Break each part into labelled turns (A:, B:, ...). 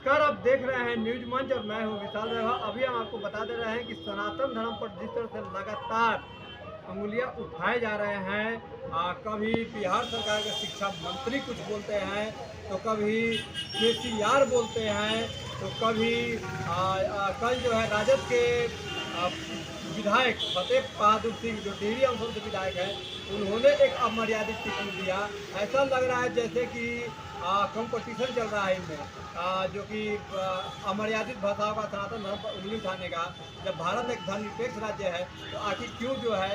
A: नमस्कार, आप देख रहे हैं न्यूज मंच और मैं हूं विशाल रेवा। अभी हम आपको बता दे रहे हैं कि सनातन धर्म पर जिस तरह से लगातार अंगुलियां उठाए जा रहे हैं, कभी बिहार सरकार के शिक्षा मंत्री कुछ बोलते हैं, तो कभी केसीआर बोलते हैं, तो कभी कल जो है राजद के विधायक फतेह बहादुर सिंह जो टिहरी अंचल से विधायक हैं, उन्होंने एक अमर्यादित टिप्पणी दिया। ऐसा लग रहा है जैसे कि कंपटीशन चल रहा है इनमें, जो कि अमर्यादित भाषाओं का सनातन धर्म पर उंगली उठाने का। जब भारत एक धर्मनिरपेक्ष राज्य है तो आखिर क्यों जो है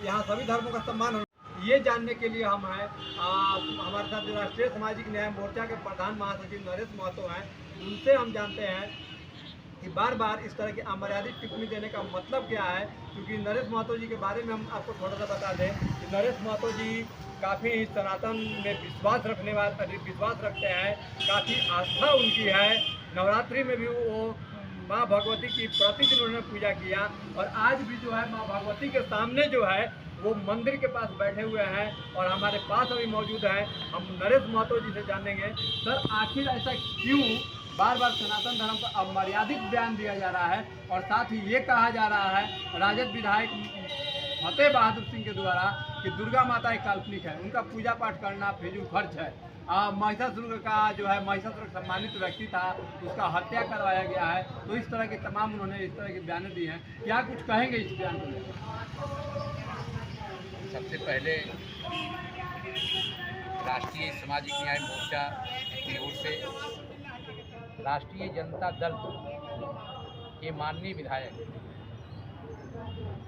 A: यहाँ सभी धर्मों का सम्मान हो, ये जानने के लिए हम हैं। हमारे साथ जो राष्ट्रीय सामाजिक न्याय मोर्चा के प्रधान महासचिव नरेश महतो हैं, उनसे हम जानते हैं कि बार बार इस तरह की अमर्यादित टिप्पणी देने का मतलब क्या है। क्योंकि नरेश महतो जी के बारे में हम आपको थोड़ा सा बता दें कि नरेश महतो जी काफ़ी सनातन में विश्वास रखते हैं, काफ़ी आस्था उनकी है। नवरात्रि में भी वो माँ भगवती की प्रतिदिन उन्होंने पूजा किया, और आज भी जो है माँ भगवती के सामने जो है वो मंदिर के पास बैठे हुए हैं और हमारे पास अभी मौजूद हैं। हम नरेश महतो जी से जानेंगे, सर आखिर ऐसा क्यों बार बार सनातन धर्म पर अमर्यादित बयान दिया जा रहा है, और साथ ही ये कहा जा रहा है राजद विधायक फतेह बहादुर सिंह के द्वारा कि दुर्गा माता एक काल्पनिक है, उनका पूजा पाठ करना फिजूल खर्च है। महिषासुर का जो है महिषासुर सम्मानित व्यक्ति था, उसका हत्या करवाया गया है। तो इस तरह के तमाम उन्होंने इस तरह के बयान दिए हैं। क्या कुछ कहेंगे इस बयान को लेकर?
B: सबसे पहले राष्ट्रीय सामाजिक न्याय मोर्चा की ओर से राष्ट्रीय जनता दल के माननीय विधायक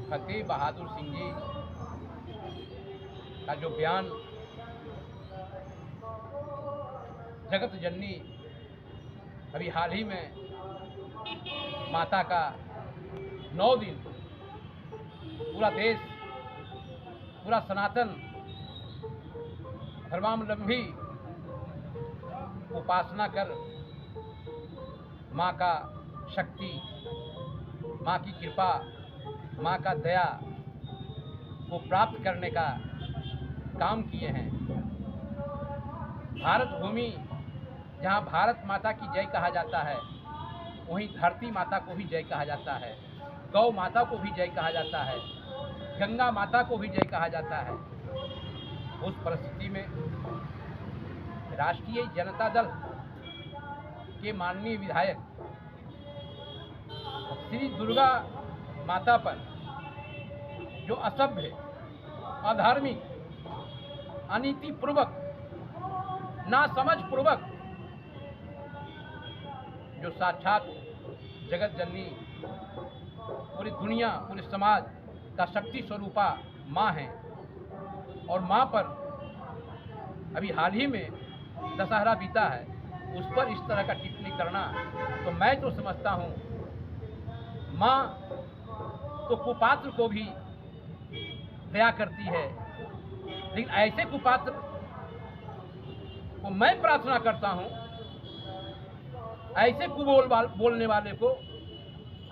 B: फतेह बहादुर सिंह जी का जो बयान जगत जननी अभी हाल ही में माता का 9 दिन पूरा देश, पूरा सनातन धर्मावलंबी उपासना कर माँ का शक्ति, माँ की कृपा, माँ का दया को प्राप्त करने का काम किए हैं। भारत भूमि जहाँ भारत माता की जय कहा जाता है, वहीं धरती माता को भी जय कहा जाता है, गौ माता को भी जय कहा जाता है, गंगा माता को भी जय कहा जाता है। उस परिस्थिति में राष्ट्रीय जनता दल के माननीय विधायक श्री दुर्गा माता पर जो असभ्य, अधार्मिक, अनीतिपूर्वक, नासमझपूर्वक जो साक्षात जगत जननी, पूरी दुनिया, पूरे समाज का शक्ति स्वरूपा माँ है, और माँ पर अभी हाल ही में दशहरा बीता है, उस पर इस तरह का टिप्पणी करना, तो मैं तो समझता हूँ माँ तो कुपात्र को भी दया करती है, लेकिन ऐसे कुपात्र को मैं प्रार्थना करता हूँ, ऐसे बोलने वाले को,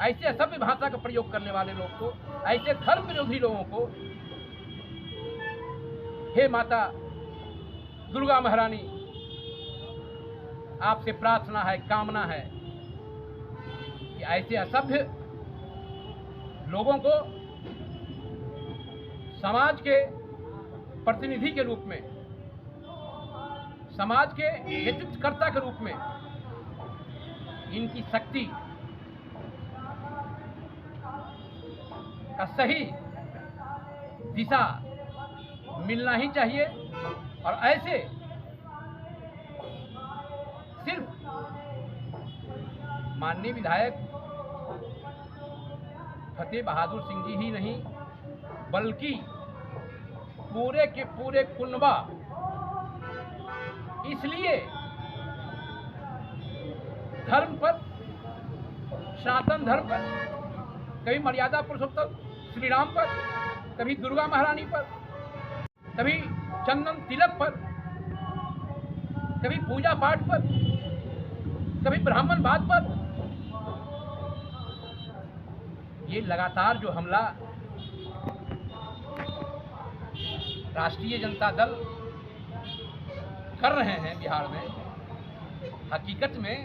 B: ऐसे असभ्य भाषा का प्रयोग करने वाले लोग को, ऐसे धर्म विरोधी लोगों को, हे माता दुर्गा महारानी, आपसे प्रार्थना है, कामना है कि ऐसे असभ्य लोगों को समाज के प्रतिनिधि के रूप में, समाज के नेतृत्वकर्ता के रूप में इनकी शक्ति का सही दिशा मिलना ही चाहिए। और ऐसे सिर्फ माननीय विधायक फतेह बहादुर सिंह जी ही नहीं, बल्कि पूरे के पूरे कुनबा इसलिए धर्म पर, सनातन धर्म पर, कभी मर्यादा पुरुषोत्तम श्री राम पर, कभी दुर्गा महारानी पर, कभी चंदन तिलक पर, कभी पूजा पाठ पर, कभी ब्राह्मणवाद पर, ये लगातार जो हमला राष्ट्रीय जनता दल कर रहे हैं बिहार में, हकीकत में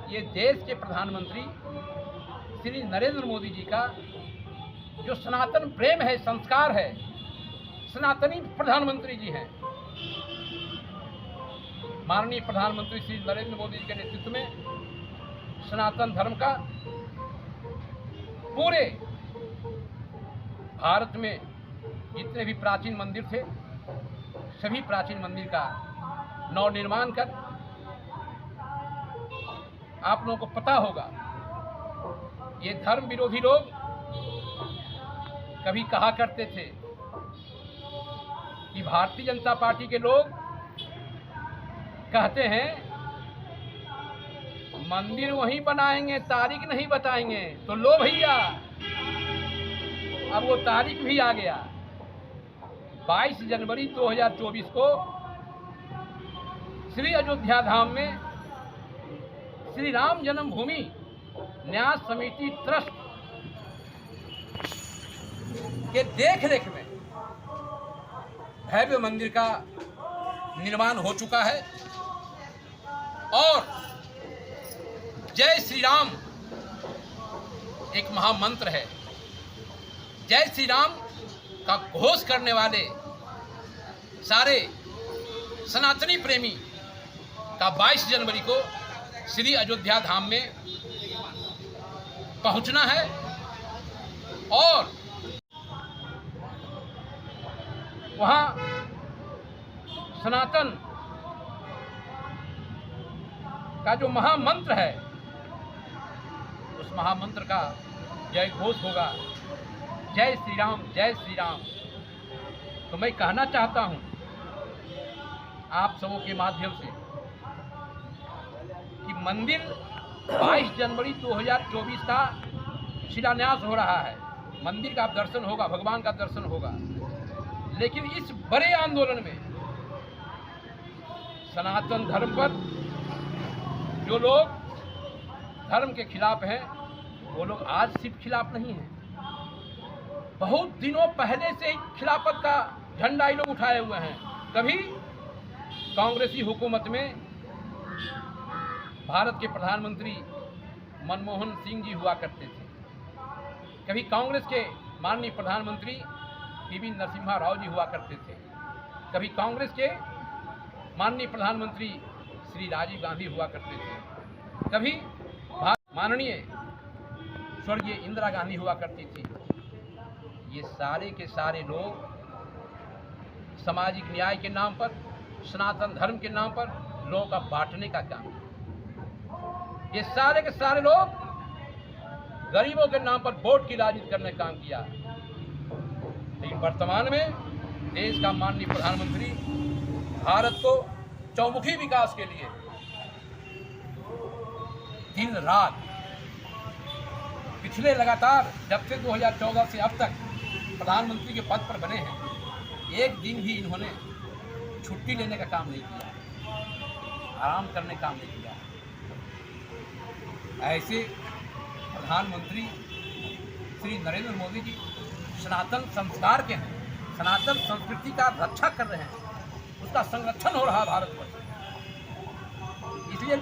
B: ये देश के प्रधानमंत्री श्री नरेंद्र मोदी जी का जो सनातन प्रेम है, संस्कार है, सनातनी प्रधानमंत्री जी हैं। माननीय प्रधानमंत्री श्री नरेंद्र मोदी जी के नेतृत्व में सनातन धर्म का पूरे भारत में जितने भी प्राचीन मंदिर थे, सभी प्राचीन मंदिर का नवनिर्माण कर, आप लोगों को पता होगा, ये धर्म विरोधी लोग कभी कहा करते थे कि भारतीय जनता पार्टी के लोग कहते हैं मंदिर वहीं बनाएंगे, तारीख नहीं बताएंगे। तो लो भैया, अब वो तारीख भी आ गया। 22 जनवरी 2024 को श्री अयोध्या धाम में श्री राम जन्मभूमि न्यास समिति ट्रस्ट के देखरेख में भव्य मंदिर का निर्माण हो चुका है और जय श्री राम एक महामंत्र है। जय श्री राम का घोष करने वाले सारे सनातनी प्रेमी का 22 जनवरी को श्री अयोध्या धाम में पहुंचना है और वहां सनातन का जो महामंत्र है, उस महामंत्र का जय घोष होगा, जय श्री राम, जय श्री राम। तो मैं कहना चाहता हूं आप सबों के माध्यम से कि मंदिर 22 जनवरी 2024 का शिलान्यास हो रहा है। मंदिर का दर्शन होगा, भगवान का दर्शन होगा, लेकिन इस बड़े आंदोलन में सनातन धर्म पर जो लोग धर्म के खिलाफ हैं, वो लोग आज सिर्फ खिलाफ नहीं हैं, बहुत दिनों पहले से ही खिलाफत का झंडा ये लोग उठाए हुए हैं। कभी कांग्रेसी हुकूमत में भारत के प्रधानमंत्री मनमोहन सिंह जी हुआ करते थे, कभी कांग्रेस के माननीय प्रधानमंत्री पीवी नरसिम्हा राव जी हुआ करते थे, कभी कांग्रेस के माननीय प्रधानमंत्री श्री राजीव गांधी हुआ करते थे, कभी माननीय स्वर्गीय इंदिरा गांधी हुआ करती थी। ये सारे के सारे लोग सामाजिक न्याय के नाम पर, सनातन धर्म के नाम पर लोगों का बांटने का काम किया। ये सारे के सारे लोग गरीबों के नाम पर वोट की राजनीति करने का काम किया। लेकिन वर्तमान में देश का माननीय प्रधानमंत्री भारत को चौमुखी विकास के लिए दिन रात पिछले लगातार जब से 2014 से अब तक प्रधानमंत्री के पद पर बने हैं, एक दिन भी इन्होंने छुट्टी लेने का काम नहीं किया, आराम करने का काम नहीं किया। ऐसे प्रधानमंत्री श्री नरेंद्र मोदी जी सनातन संस्कार के हैं, सनातन संस्कृति का रक्षा कर रहे हैं, उसका संरक्षण हो रहा है भारत पर। इसलिए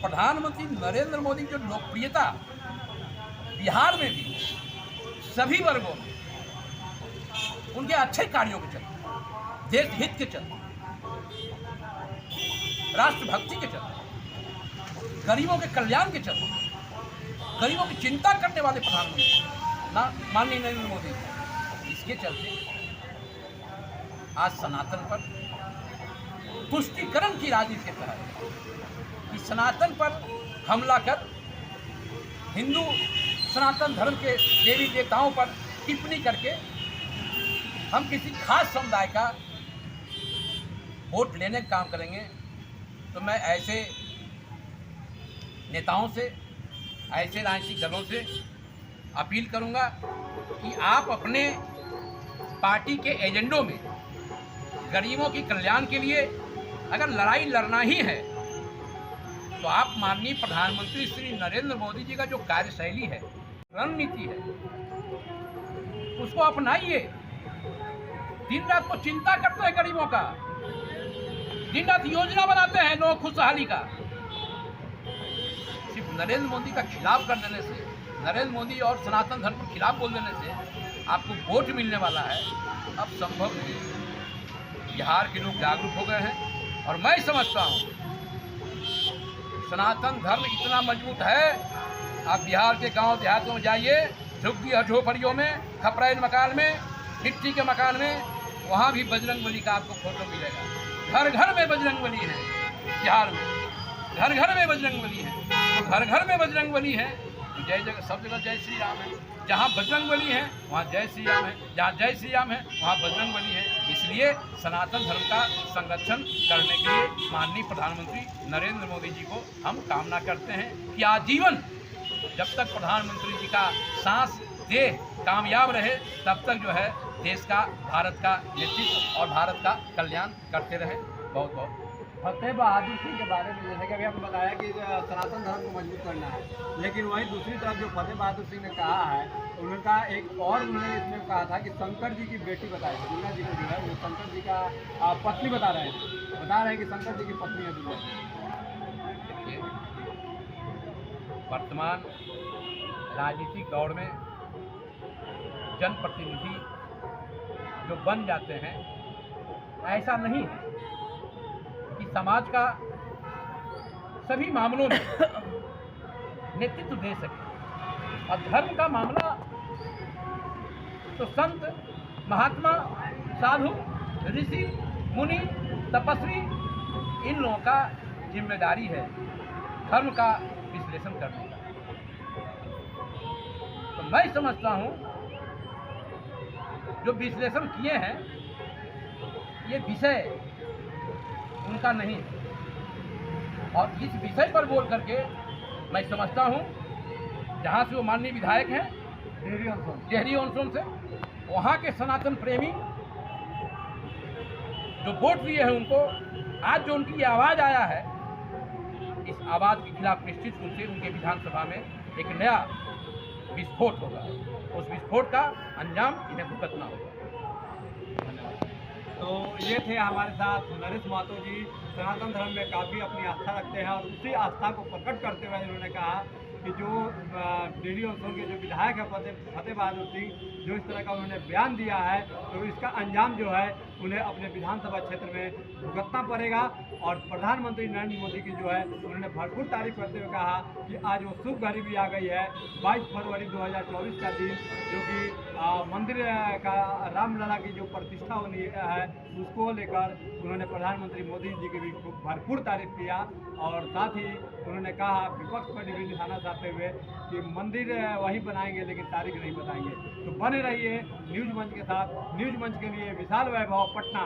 B: प्रधानमंत्री नरेंद्र मोदी की जो लोकप्रियता बिहार में भी सभी वर्गों में उनके अच्छे कार्यों के चलते, देश हित के चलते, राष्ट्रभक्ति के चलते, गरीबों के कल्याण के चलते, गरीबों की चिंता करने वाले प्रधानमंत्री माननीय नरेंद्र मोदी, इसके चलते आज सनातन पर तुष्टीकरण की राजनीति के तहत कि सनातन पर हमला कर हिंदू सनातन धर्म के देवी देवताओं पर टिप्पणी करके हम किसी खास समुदाय का वोट लेने का काम करेंगे। तो मैं ऐसे नेताओं से, ऐसे राजनीतिक दलों से अपील करूंगा कि आप अपने पार्टी के एजेंडों में गरीबों की कल्याण के लिए अगर लड़ाई लड़ना ही है तो आप माननीय प्रधानमंत्री श्री नरेंद्र मोदी जी का जो कार्यशैली है, रणनीति है, उसको अपनाइए। दिन रात को चिंता करते हैं गरीबों का, दिन रात योजना बनाते हैं लोग खुशहाली का, नरेंद्र मोदी का खिलाफ कर देने से, नरेंद्र मोदी और सनातन धर्म के खिलाफ बोल देने से आपको वोट मिलने वाला है, अब संभव नहीं है। बिहार के लोग जागरूक हो गए हैं और मैं समझता हूँ सनातन धर्म इतना मजबूत है। आप बिहार के गांव देहातों में जाइए, झुग्गी झोपड़ियों में, खपरेल मकान में, मिट्टी के मकान में, वहाँ भी बजरंगबली का आपको फोटो मिलेगा। घर घर में बजरंगबली है बिहार में, घर घर में बजरंगबली है। तो घर घर में बजरंगबली है तो जय जगह सब जगह जय श्री राम है। जहाँ बजरंगबली है वहाँ जय श्री राम है, जहाँ जय श्री राम है वहाँ बजरंगबली है। इसलिए सनातन धर्म का संरक्षण करने के लिए माननीय प्रधानमंत्री नरेंद्र मोदी जी को हम कामना करते हैं कि आजीवन जब तक प्रधानमंत्री जी का सांस देह कामयाब रहे तब तक जो है देश का, भारत का नेतृत्व और भारत का कल्याण करते रहे। बहुत बहुत
A: फतेह बहादुर सिंह के बारे में जैसे कि अभी आपने बताया कि सनातन धर्म को मजबूत करना है, लेकिन वहीं दूसरी तरफ जो फतेह बहादुर सिंह ने कहा है, उनका एक और उन्होंने इसमें कहा था कि शंकर जी की बेटी बताई थी, दुर्गा जी को जो है वो शंकर जी का पत्नी बता रहे हैं कि शंकर जी की पत्नी है दुर्गा जी।
B: देखिए, वर्तमान राजनीतिक दौर में जनप्रतिनिधि जो बन जाते हैं, ऐसा नहीं है कि समाज का सभी मामलों में नेतृत्व दे सके। और धर्म का मामला तो संत, महात्मा, साधु, ऋषि, मुनि, तपस्वी, इन लोगों का जिम्मेदारी है धर्म का विश्लेषण करने का। तो मैं समझता हूँ जो विश्लेषण किए हैं ये विषय उनका नहीं है। और इस विषय पर बोल करके मैं समझता हूँ जहाँ से वो माननीय विधायक हैं डेहरी ऑनसोन से, वहाँ के सनातन प्रेमी जो वोट दिए हैं उनको, आज जो उनकी आवाज़ आया है, इस आवाज़ के खिलाफ निश्चित रूप से उनके विधानसभा में एक नया विस्फोट होगा। उस विस्फोट का अंजाम इन्हें भुगतना होगा।
A: तो ये थे हमारे साथ नरेश महतो जी, सनातन धर्म में काफ़ी अपनी आस्था रखते हैं और उसी आस्था को प्रकट करते हुए उन्होंने कहा कि जो डेहरी ऑनसोन के जो विधायक है फतेह बहादुर सिंह, जो इस तरह का उन्होंने बयान दिया है, तो इसका अंजाम जो है उन्हें अपने विधानसभा क्षेत्र में भुगतना पड़ेगा। और प्रधानमंत्री नरेंद्र मोदी की जो है उन्होंने भरपूर तारीफ करते हुए कहा कि आज वो शुभ घड़ी भी आ गई है, 22 फरवरी 2024 का दिन, जो कि मंदिर का रामलला की जो प्रतिष्ठा होनी है उसको लेकर उन्होंने प्रधानमंत्री मोदी जी की भी भरपूर तारीफ किया। और साथ ही उन्होंने कहा विपक्ष पर भी निशाना साधते हुए कि मंदिर वही बनाएंगे लेकिन तारीख नहीं बताएंगे। तो बने रहिए न्यूज़ मंच के साथ। न्यूज़ मंच के लिए विशाल वैभव, पटना।